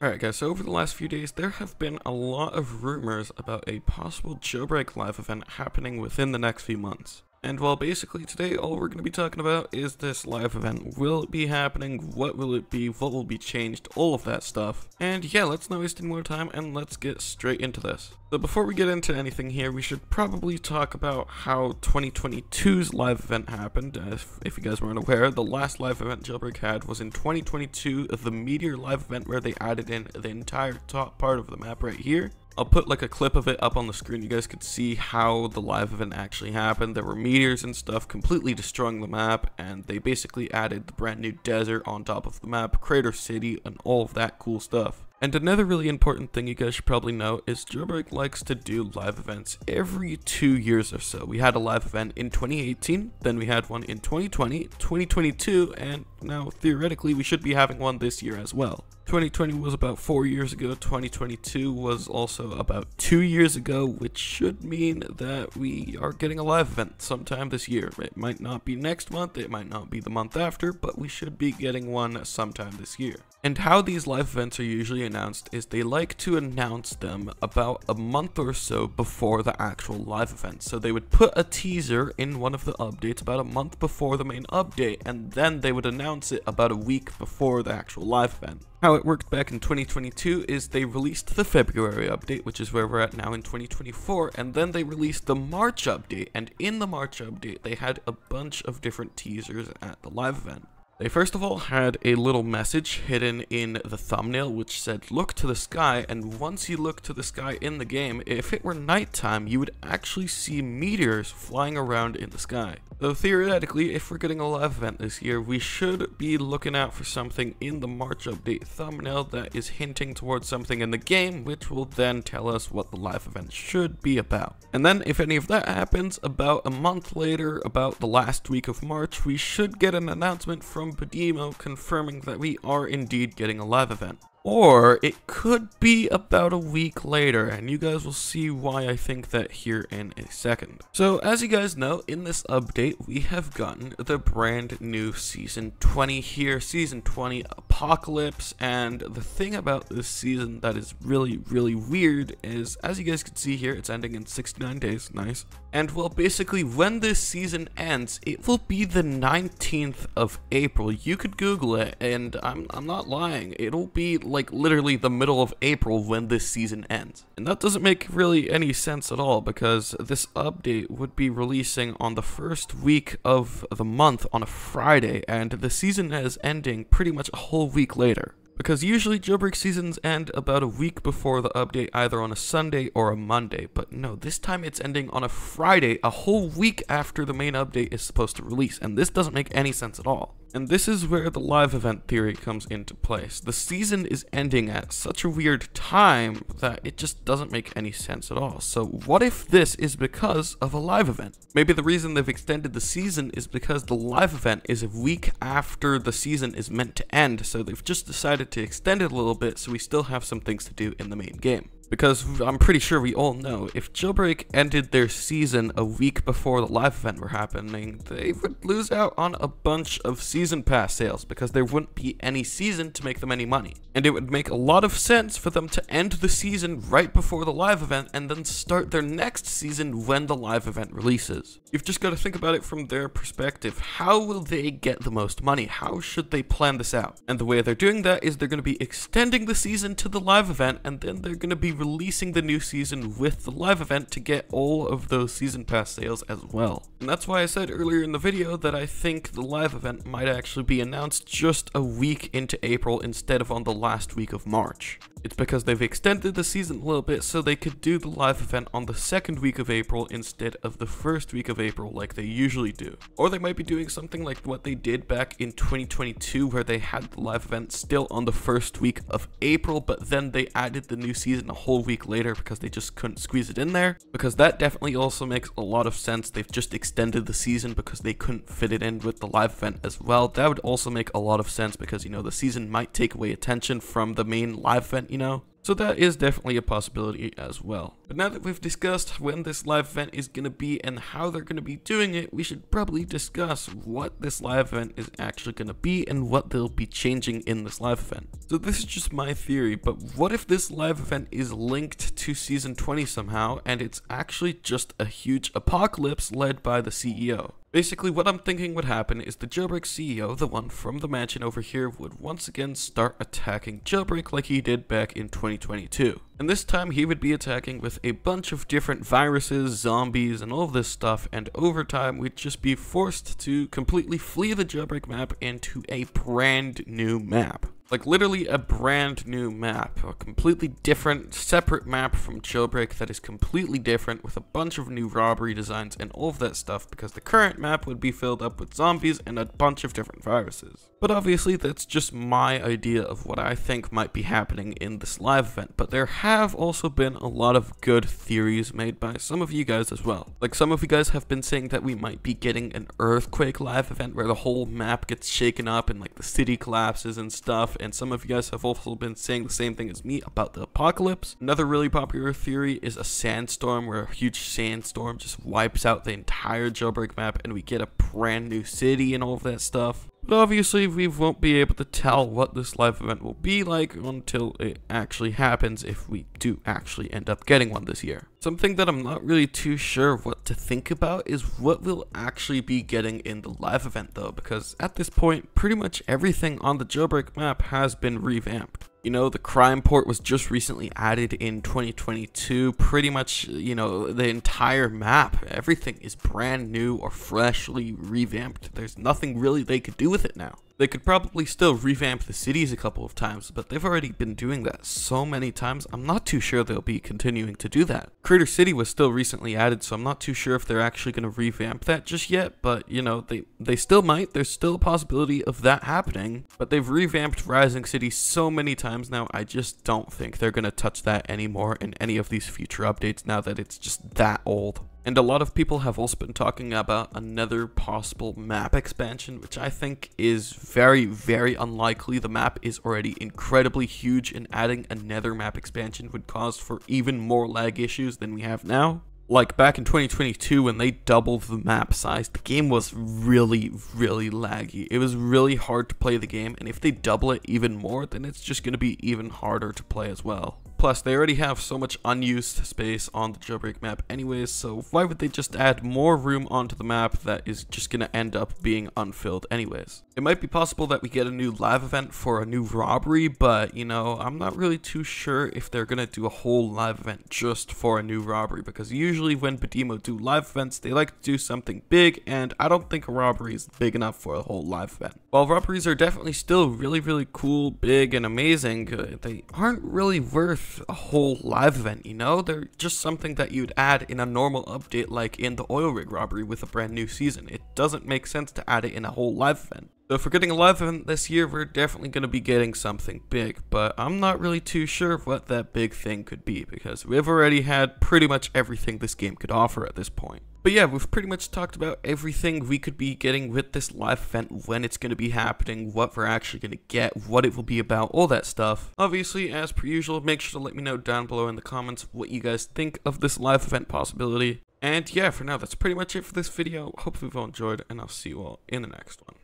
Alright guys, so over the last few days, there have been a lot of rumors about a possible Jailbreak live event happening within the next few months. And well, basically today all we're going to be talking about is this live event. Will it be happening? What will it be? What will be changed? All of that stuff. And yeah, let's not waste any more time and let's get straight into this. So before we get into anything here, we should probably talk about how 2022's live event happened. If you guys weren't aware, the last live event Jailbreak had was in 2022, the Meteor live event where they added in the entire top part of the map right here. I'll put like a clip of it up on the screen. You guys could see how the live event actually happened. There were meteors and stuff completely destroying the map, and they basically added the brand new desert on top of the map, Crater City, and all of that cool stuff. And another really important thing you guys should probably know is Jailbreak likes to do live events every 2 years or so. We had a live event in 2018, then we had one in 2020, 2022, and now theoretically we should be having one this year as well. 2020 was about 4 years ago, 2022 was also about 2 years ago, which should mean that we are getting a live event sometime this year. It might not be next month, it might not be the month after, but we should be getting one sometime this year. And how these live events are usually announced is they like to announce them about a month or so before the actual live event. So they would put a teaser in one of the updates about a month before the main update, and then they would announce it about a week before the actual live event. How it worked back in 2022 is they released the February update, which is where we're at now in 2024, and then they released the March update, and in the March update they had a bunch of different teasers at the live event. They first of all had a little message hidden in the thumbnail which said look to the sky, and once you look to the sky in the game, if it were nighttime you would actually see meteors flying around in the sky. So theoretically, if we're getting a live event this year, we should be looking out for something in the March update thumbnail that is hinting towards something in the game, which will then tell us what the live event should be about. And then if any of that happens, about a month later, about the last week of March, we should get an announcement from Badimo confirming that we are indeed getting a live event. Or it could be about a week later, and you guys will see why I think that here in a second. So as you guys know, in this update we have gotten the brand new Season 20 here, Season 20 Apocalypse, and the thing about this season that is really weird is, as you guys can see here, it's ending in 69 days, nice. And well, basically when this season ends, it will be the 19th of April. You could Google it, and I'm not lying, it'll be like literally the middle of April when this season ends. And that doesn't make really any sense at all, because this update would be releasing on the first week of the month on a Friday, and the season is ending pretty much a whole week later. Because usually Jailbreak seasons end about a week before the update, either on a Sunday or a Monday, but no, this time it's ending on a Friday, a whole week after the main update is supposed to release, and this doesn't make any sense at all. And this is where the live event theory comes into place. The season is ending at such a weird time that it just doesn't make any sense at all. So what if this is because of a live event? Maybe the reason they've extended the season is because the live event is a week after the season is meant to end, so they've just decided to extend it a little bit so we still have some things to do in the main game. Because I'm pretty sure we all know, if Jailbreak ended their season a week before the live event were happening, they would lose out on a bunch of season pass sales, because there wouldn't be any season to make them any money. And it would make a lot of sense for them to end the season right before the live event and then start their next season when the live event releases. You've just got to think about it from their perspective. How will they get the most money? How should they plan this out? And the way they're doing that is they're going to be extending the season to the live event, and then they're going to be releasing the new season with the live event to get all of those season pass sales as well. And that's why I said earlier in the video that I think the live event might actually be announced just a week into April instead of on the last week of March. It's because they've extended the season a little bit so they could do the live event on the second week of April instead of the first week of April like they usually do. Or they might be doing something like what they did back in 2022, where they had the live event still on the first week of April, but then they added the new season a whole week later because they just couldn't squeeze it in there. Because that definitely also makes a lot of sense. They've just extended the season because they couldn't fit it in with the live event as well. That would also make a lot of sense because, you know, the season might take away attention from the main live event, you know? So that is definitely a possibility as well. But now that we've discussed when this live event is going to be and how they're going to be doing it, we should probably discuss what this live event is actually going to be and what they'll be changing in this live event. So this is just my theory, but what if this live event is linked to Season 20 somehow, and it's actually just a huge apocalypse led by the CEO? Basically, what I'm thinking would happen is the Jailbreak CEO, the one from the mansion over here, would once again start attacking Jailbreak like he did back in 2022. And this time he would be attacking with a bunch of different viruses, zombies, and all of this stuff, and over time we'd just be forced to completely flee the Jailbreak map into a brand new map. Like literally a brand new map, a completely different, separate map from Jailbreak that is completely different with a bunch of new robbery designs and all of that stuff, because the current map would be filled up with zombies and a bunch of different viruses. But obviously that's just my idea of what I think might be happening in this live event, but there have also been a lot of good theories made by some of you guys as well. Like some of you guys have been saying that we might be getting an earthquake live event where the whole map gets shaken up and like the city collapses and stuff. And some of you guys have also been saying the same thing as me about the apocalypse. Another really popular theory is a sandstorm, where a huge sandstorm just wipes out the entire Jailbreak map and we get a brand new city and all of that stuff. But obviously we won't be able to tell what this live event will be like until it actually happens, if we do actually end up getting one this year. Something that I'm not really too sure what to think about is what we'll actually be getting in the live event though, because at this point pretty much everything on the Jailbreak map has been revamped. You know, the crime port was just recently added in 2022. Pretty much, you know, the entire map, everything is brand new or freshly revamped. There's nothing really they could do with it now. They could probably still revamp the cities a couple of times, but they've already been doing that so many times, I'm not too sure they'll be continuing to do that. Crater City was still recently added, so I'm not too sure if they're actually going to revamp that just yet, but, you know, they still might. There's still a possibility of that happening, but they've revamped Rising City so many times now, I just don't think they're going to touch that anymore in any of these future updates now that it's just that old. And a lot of people have also been talking about another possible map expansion, which I think is very, very unlikely. The map is already incredibly huge, and adding another map expansion would cause for even more lag issues than we have now. Like back in 2022 when they doubled the map size, the game was really, really laggy. It was really hard to play the game, and if they double it even more, then it's just going to be even harder to play as well. Plus, they already have so much unused space on the Jailbreak map anyways, so why would they just add more room onto the map that is just going to end up being unfilled anyways? It might be possible that we get a new live event for a new robbery, but, you know, I'm not really too sure if they're going to do a whole live event just for a new robbery, because usually when Badimo do live events, they like to do something big, and I don't think a robbery is big enough for a whole live event. While robberies are definitely still really, really cool, big, and amazing, they aren't really worth a whole live event, you know? They're just something that you'd add in a normal update, like in the oil rig robbery with a brand new season. It doesn't make sense to add it in a whole live event. So if we're getting a live event this year, we're definitely going to be getting something big, but I'm not really too sure what that big thing could be, because we've already had pretty much everything this game could offer at this point. But yeah, we've pretty much talked about everything we could be getting with this live event, when it's going to be happening, what we're actually going to get, what it will be about, all that stuff. Obviously, as per usual, make sure to let me know down below in the comments what you guys think of this live event possibility. And yeah, for now, that's pretty much it for this video. Hopefully you've all enjoyed, and I'll see you all in the next one.